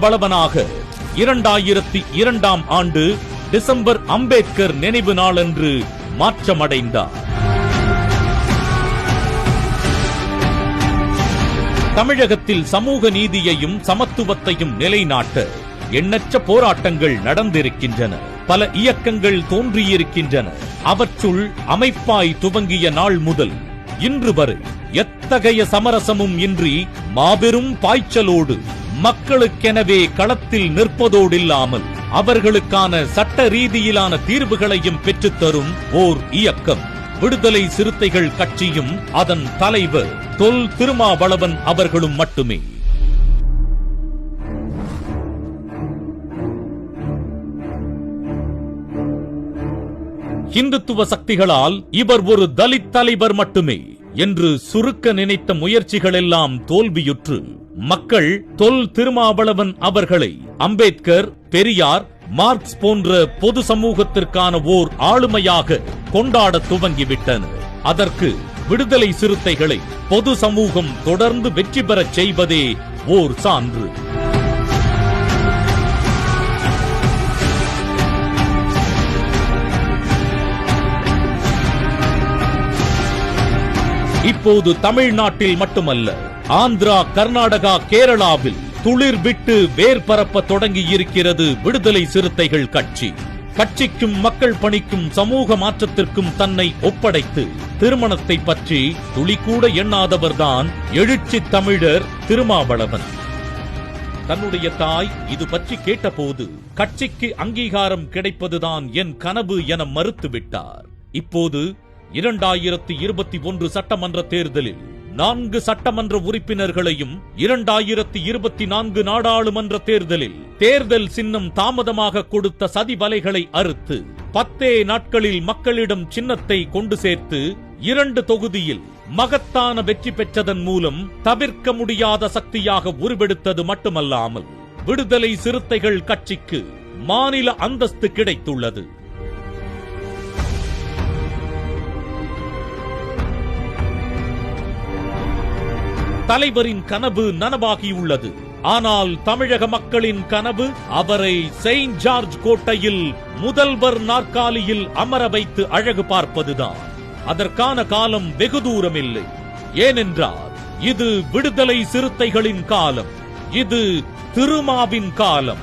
வளவனாக 2002ஆம் ஆண்டு டிசம்பர் அம்பேத்கர் நினைவு நாளன்று மாற்றமடைந்தார். தமிழகத்தில் சமூக நீதியையும் சமத்துவத்தையும் நிலைநாட்ட எண்ணற்ற போராட்டங்கள் நடந்திருக்கின்றன. பல இயக்கங்கள் தோன்றியிருக்கின்றன. அவற்றுள் அமைப்பாய் துவங்கிய நாள் முதல் இன்று வரை எத்தகைய சமரசமும் இன்றி மாபெரும் பாய்ச்சலோடு மக்களுக்கெனவே களத்தில் நிற்பதோடில்லாமல் அவர்களுக்கான சட்ட ரீதியிலான தீர்வுகளையும் பெற்றுத்தரும் ஓர் இயக்கம் விடுதலை சிறுத்தைகள் கட்சியும் அதன் தலைவர் தொல் திருமாவளவன் அவர்களும் மட்டுமே. இந்துத்துவ சக்திகளால் இவர் ஒரு தலித் தலைவர் மட்டுமே என்று சுருக்க நினைத்த முயற்சிகள் எல்லாம் தோல்வியுற்று மக்கள் தொல் திருமாவளவன் அவர்களை அம்பேத்கர், பெரியார், மார்க்ஸ் போன்ற பொது சமூகத்திற்கான ஓர் ஆளுமையாக கொண்டாட துவங்கிவிட்டனர். அதற்கு விடுதலை சிறுத்தைகளை பொது சமூகம் தொடர்ந்து வெற்றி பெறச் செய்வதே ஓர் சான்று. இப்போது தமிழ்நாட்டில் மட்டுமல்ல, ஆந்திரா, கர்நாடகா, கேரளாவில் துளிர் விட்டு வேர் பரப்ப தொடங்கி இருக்கிறது விடுதலை சிறுத்தைகள் கட்சி. கட்சிக்கும் மக்கள் பணிக்கும் சமூக மாற்றத்திற்கும் தன்னை ஒப்படைத்து திருமணத்தை பற்றி துளிக்கூட எண்ணாதவர்தான் எழுச்சி தமிழர் திருமாவளவன். தன்னுடைய தாய் இது பற்றி கேட்டபோது கட்சிக்கு அங்கீகாரம் கிடைப்பதுதான் என் கனவு என மறுத்துவிட்டார். இப்போது 2021 சட்டமன்ற தேர்தலில் 4 சட்டமன்ற உறுப்பினர்களையும் 2024 நாடாளுமன்ற தேர்தலில் தேர்தல் சின்னம் தாமதமாக கொடுத்த சதி வலைகளை அறுத்து 10 நாட்களில் மக்களிடம் சின்னத்தை கொண்டு சேர்த்து 2 தொகுதியில் மகத்தான வெற்றி பெற்றதன் மூலம் தவிர்க்க முடியாத சக்தியாக உருவெடுத்தது மட்டுமல்லாமல் விடுதலை சிறுத்தைகள் கட்சிக்கு மாநில அந்தஸ்து கிடைத்துள்ளது. தலைவரின் கனவு நனவாகியுள்ளது. ஆனால் தமிழக மக்களின் கனவு அவரை செயின்ட் ஜார்ஜ் கோட்டையில் முதல்வர் நாற்காலியில் அமர வைத்து அழகு பார்ப்பதுதான். அதற்கான காலம் வெகு தூரமில்லை. ஏனென்றால் இது விடுதலை சிறுத்தைகளின் காலம். இது திருமாவின் காலம்.